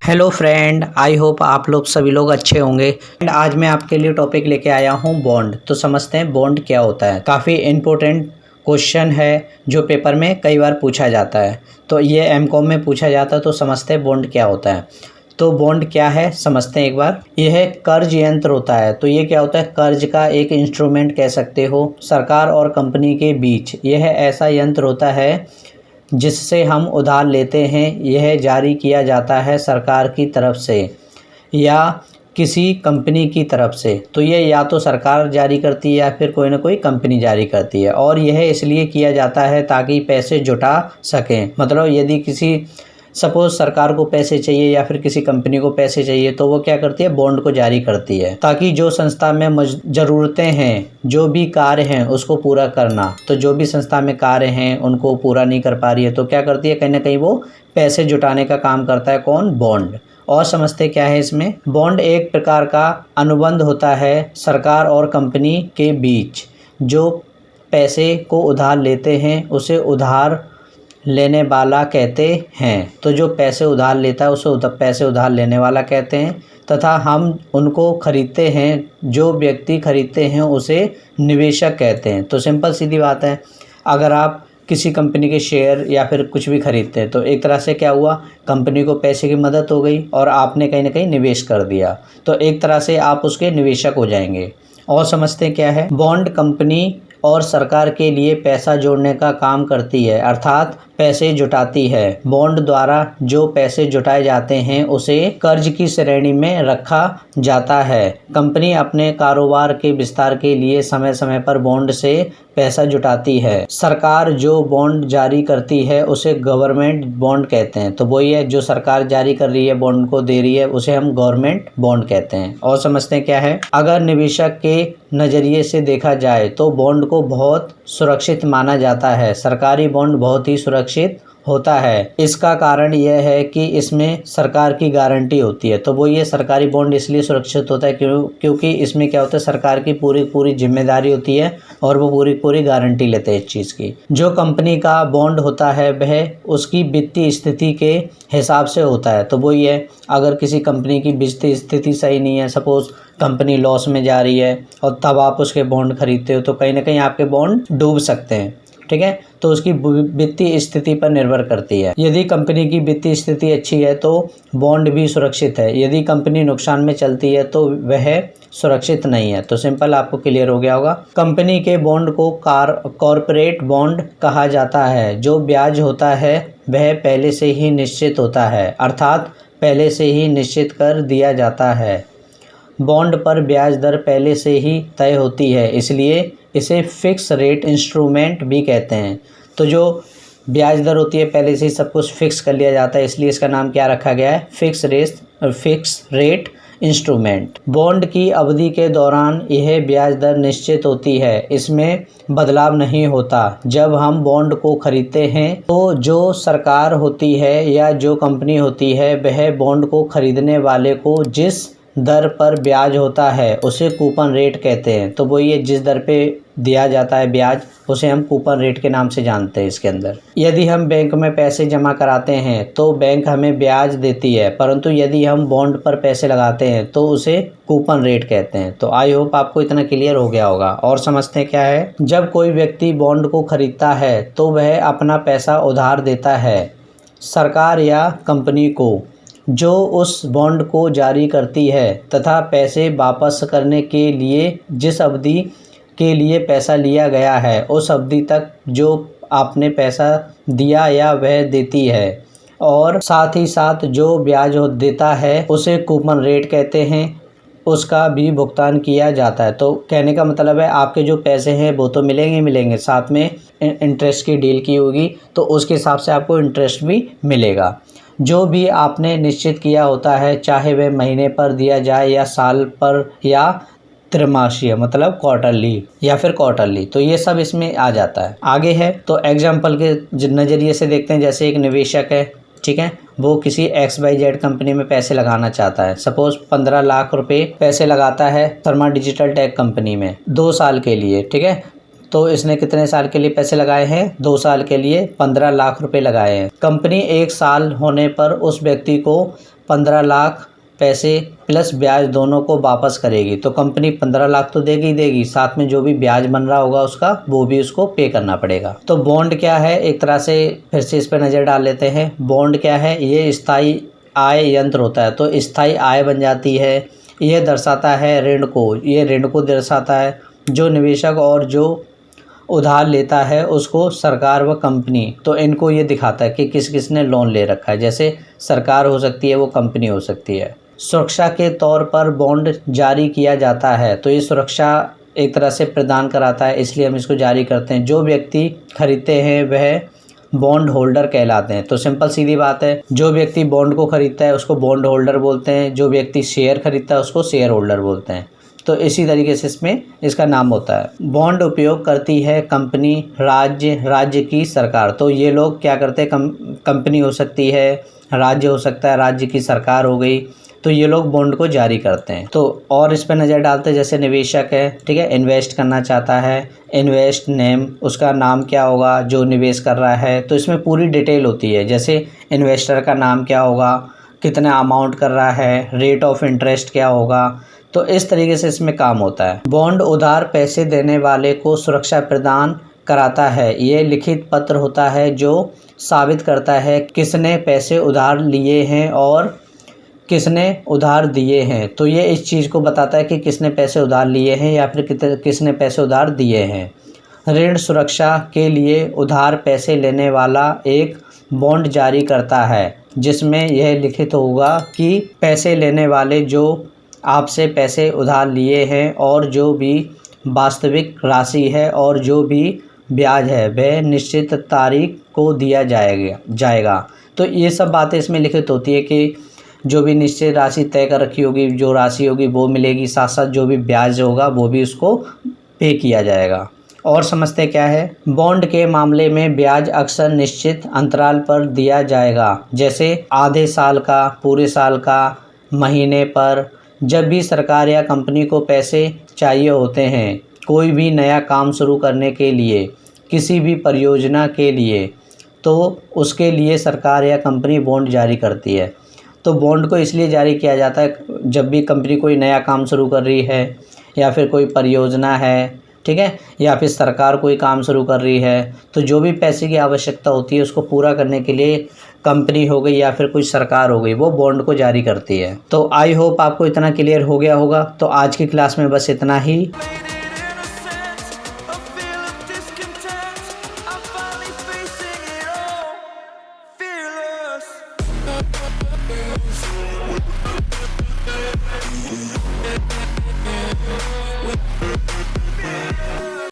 Hello friend, I hope आप लोग सभी लोग अच्छे होंगे। एंड आज मैं आपके लिए टॉपिक लेके आया हूँ बॉन्ड। तो समझते हैं बॉन्ड क्या होता है। काफ़ी इम्पोर्टेंट क्वेश्चन है जो पेपर में कई बार पूछा जाता है। तो ये एमकॉम में पूछा जाता है। तो समझते हैं बॉन्ड क्या होता है। तो बॉन्ड क्या है समझते हैं एक बार। यह कर्ज यंत्र होता है। तो ये क्या होता है? कर्ज का एक इंस्ट्रूमेंट कह सकते हो सरकार और कंपनी के बीच। यह ऐसा यंत्र होता है जिससे हम उधार लेते हैं। यह जारी किया जाता है सरकार की तरफ से या किसी कंपनी की तरफ से। तो ये या तो सरकार जारी करती है या फिर कोई ना कोई कंपनी जारी करती है। और यह इसलिए किया जाता है ताकि पैसे जुटा सकें। मतलब यदि किसी सपोज सरकार को पैसे चाहिए या फिर किसी कंपनी को पैसे चाहिए तो वो क्या करती है? बॉन्ड को जारी करती है ताकि जो संस्था में ज़रूरतें हैं, जो भी कार्य हैं उसको पूरा करना। तो जो भी संस्था में कार्य हैं उनको पूरा नहीं कर पा रही है तो क्या करती है? कहीं ना कहीं वो पैसे जुटाने का काम करता है। कौन? बॉन्ड। और समझते क्या है इसमें। बॉन्ड एक प्रकार का अनुबंध होता है सरकार और कंपनी के बीच। जो पैसे को उधार लेते हैं उसे उधार लेने वाला कहते हैं। तो जो पैसे उधार लेता है उसे पैसे उधार लेने वाला कहते हैं। तथा हम उनको खरीदते हैं, जो व्यक्ति खरीदते हैं उसे निवेशक कहते हैं। तो सिंपल सीधी बात है, अगर आप किसी कंपनी के शेयर या फिर कुछ भी खरीदते हैं तो एक तरह से क्या हुआ? कंपनी को पैसे की मदद हो गई और आपने कहीं ना कहीं निवेश कर दिया। तो एक तरह से आप उसके निवेशक हो जाएंगे। और समझते क्या है? बॉन्ड कंपनी और सरकार के लिए पैसा जोड़ने का काम करती है, अर्थात पैसे जुटाती है। बॉन्ड द्वारा जो पैसे जुटाए जाते हैं उसे कर्ज की श्रेणी में रखा जाता है। कंपनी अपने कारोबार के विस्तार के लिए समय समय पर बॉन्ड से पैसा जुटाती है। सरकार जो बॉन्ड जारी करती है उसे गवर्नमेंट बॉन्ड कहते हैं। तो वही है, जो सरकार जारी कर रही है, बॉन्ड को दे रही है, उसे हम गवर्नमेंट बॉन्ड कहते हैं। और समझते हैं क्या है। अगर निवेशक के नज़रिए से देखा जाए तो बॉन्ड को बहुत सुरक्षित माना जाता है। सरकारी बॉन्ड बहुत ही सुरक्षित होता है। इसका कारण यह है कि इसमें सरकार की गारंटी होती है। तो वो ये सरकारी बॉन्ड इसलिए सुरक्षित होता है क्योंकि इसमें क्या होता है? सरकार की पूरी जिम्मेदारी होती है और वो पूरी गारंटी लेते हैं इस चीज़ की। जो कंपनी का बॉन्ड होता है वह उसकी वित्तीय स्थिति के हिसाब से होता है। तो वो ये, अगर किसी कंपनी की वित्तीय स्थिति सही नहीं है, सपोज कंपनी लॉस में जा रही है और तब आप उसके बॉन्ड खरीदते हो तो कहीं ना कहीं आपके बॉन्ड डूब सकते हैं। ठीक है, तो उसकी वित्तीय स्थिति पर निर्भर करती है। यदि कंपनी की वित्तीय स्थिति अच्छी है तो बॉन्ड भी सुरक्षित है। यदि कंपनी नुकसान में चलती है तो वह सुरक्षित नहीं है। तो सिंपल आपको क्लियर हो गया होगा। कंपनी के बॉन्ड को कॉरपोरेट बॉन्ड कहा जाता है। जो ब्याज होता है वह पहले से ही निश्चित होता है, अर्थात पहले से ही निश्चित कर दिया जाता है। बॉन्ड पर ब्याज दर पहले से ही तय होती है, इसलिए इसे फिक्स रेट इंस्ट्रूमेंट भी कहते हैं। तो जो ब्याज दर होती है पहले से ही सब कुछ फिक्स कर लिया जाता है, इसलिए इसका नाम क्या रखा गया है? Fix rate instrument. बॉन्ड की अवधि के दौरान यह ब्याज दर निश्चित होती है, इसमें बदलाव नहीं होता। जब हम बॉन्ड को खरीदते हैं तो जो सरकार होती है या जो कंपनी होती है वह बॉन्ड को खरीदने वाले को जिस दर पर ब्याज होता है उसे कूपन रेट कहते हैं। तो वो ये जिस दर पे दिया जाता है ब्याज उसे हम कूपन रेट के नाम से जानते हैं। इसके अंदर यदि हम बैंक में पैसे जमा कराते हैं तो बैंक हमें ब्याज देती है, परंतु यदि हम बॉन्ड पर पैसे लगाते हैं तो उसे कूपन रेट कहते हैं। तो आई होप आपको इतना क्लियर हो गया होगा। और समझते हैं क्या है। जब कोई व्यक्ति बॉन्ड को खरीदता है तो वह अपना पैसा उधार देता है सरकार या कंपनी को, जो उस बॉन्ड को जारी करती है, तथा पैसे वापस करने के लिए जिस अवधि के लिए पैसा लिया गया है उस अवधि तक जो आपने पैसा दिया या वह देती है। और साथ ही साथ जो ब्याज देता है उसे कूपन रेट कहते हैं, उसका भी भुगतान किया जाता है। तो कहने का मतलब है आपके जो पैसे हैं वो तो मिलेंगे, साथ में इंटरेस्ट की डील की होगी तो उसके हिसाब से आपको इंटरेस्ट भी मिलेगा। जो भी आपने निश्चित किया होता है, चाहे वह महीने पर दिया जाए या साल पर या त्रैमासिक मतलब क्वार्टरली, तो ये सब इसमें आ जाता है। आगे है तो एग्जाम्पल के नज़रिए से देखते हैं। जैसे एक निवेशक है, ठीक है, वो किसी XYZ कंपनी में पैसे लगाना चाहता है। सपोज 15 लाख रुपए पैसे लगाता है शर्मा डिजिटल टेक कंपनी में 2 साल के लिए। ठीक है, तो इसने कितने साल के लिए पैसे लगाए हैं? 2 साल के लिए 15 लाख रुपए लगाए हैं। कंपनी 1 साल होने पर उस व्यक्ति को 15 लाख पैसे प्लस ब्याज दोनों को वापस करेगी। तो कंपनी 15 लाख तो देगी ही देगी, साथ में जो भी ब्याज बन रहा होगा उसका वो भी उसको पे करना पड़ेगा। तो बॉन्ड क्या है, एक तरह से फिर से इस पर नज़र डाल लेते हैं। बॉन्ड क्या है, ये स्थायी आय यंत्र होता है। तो स्थायी आय बन जाती है। यह दर्शाता है ऋण को, ये ऋण को दर्शाता है। जो निवेशक और जो उधार लेता है उसको सरकार व कंपनी, तो इनको ये दिखाता है कि किस किस ने लोन ले रखा है। जैसे सरकार हो सकती है, वो कंपनी हो सकती है। सुरक्षा के तौर पर बॉन्ड जारी किया जाता है। तो ये सुरक्षा एक तरह से प्रदान कराता है, इसलिए हम इसको जारी करते हैं। जो व्यक्ति खरीदते हैं वह बॉन्ड होल्डर कहलाते हैं। तो सिंपल सीधी बात है, जो व्यक्ति बॉन्ड को खरीदता है उसको बॉन्ड होल्डर बोलते हैं, जो व्यक्ति शेयर खरीदता है उसको शेयर होल्डर बोलते हैं। तो इसी तरीके से इसमें इसका नाम होता है। बॉन्ड उपयोग करती है कंपनी, राज्य की सरकार। तो ये लोग क्या करते हैं, कंपनी हो सकती है, राज्य हो सकता है, राज्य की सरकार हो गई, तो ये लोग बॉन्ड को जारी करते हैं। तो और इस पर नज़र डालते हैं, जैसे निवेशक है, ठीक है, इन्वेस्ट करना चाहता है, इन्वेस्ट नेम, उसका नाम क्या होगा जो निवेश कर रहा है। तो इसमें पूरी डिटेल होती है, जैसे इन्वेस्टर का नाम क्या होगा, कितना अमाउंट कर रहा है, रेट ऑफ इंटरेस्ट क्या होगा। तो इस तरीके से इसमें काम होता है। बॉन्ड उधार पैसे देने वाले को सुरक्षा प्रदान कराता है। ये लिखित पत्र होता है जो साबित करता है किसने पैसे उधार लिए हैं और किसने उधार दिए हैं। तो ये इस चीज़ को बताता है कि किसने पैसे उधार लिए हैं या फिर किसने पैसे उधार दिए हैं। ऋण सुरक्षा के लिए उधार पैसे लेने वाला एक बॉन्ड जारी करता है, जिसमें यह लिखित होगा कि पैसे लेने वाले जो आपसे पैसे उधार लिए हैं और जो भी वास्तविक राशि है और जो भी ब्याज है वह निश्चित तारीख को दिया जाएगा। तो ये सब बातें इसमें लिखित होती है कि जो भी निश्चित राशि तय कर रखी होगी, जो राशि होगी वो मिलेगी, साथ साथ जो भी ब्याज होगा वो भी उसको पे किया जाएगा। और समझते क्या है, बॉन्ड के मामले में ब्याज अक्सर निश्चित अंतराल पर दिया जाएगा, जैसे आधे साल का, पूरे साल का, महीने पर। जब भी सरकार या कंपनी को पैसे चाहिए होते हैं कोई भी नया काम शुरू करने के लिए, किसी भी परियोजना के लिए, तो उसके लिए सरकार या कंपनी बॉन्ड जारी करती है। तो बॉन्ड को इसलिए जारी किया जाता है जब भी कंपनी कोई नया काम शुरू कर रही है या फिर कोई परियोजना है, ठीक है, या फिर सरकार कोई काम शुरू कर रही है, तो जो भी पैसे की आवश्यकता होती है उसको पूरा करने के लिए कंपनी हो गई या फिर कोई सरकार हो गई, वो बॉन्ड को जारी करती है। तो आई होप आपको इतना क्लियर हो गया होगा। तो आज की क्लास में बस इतना ही। Fearless.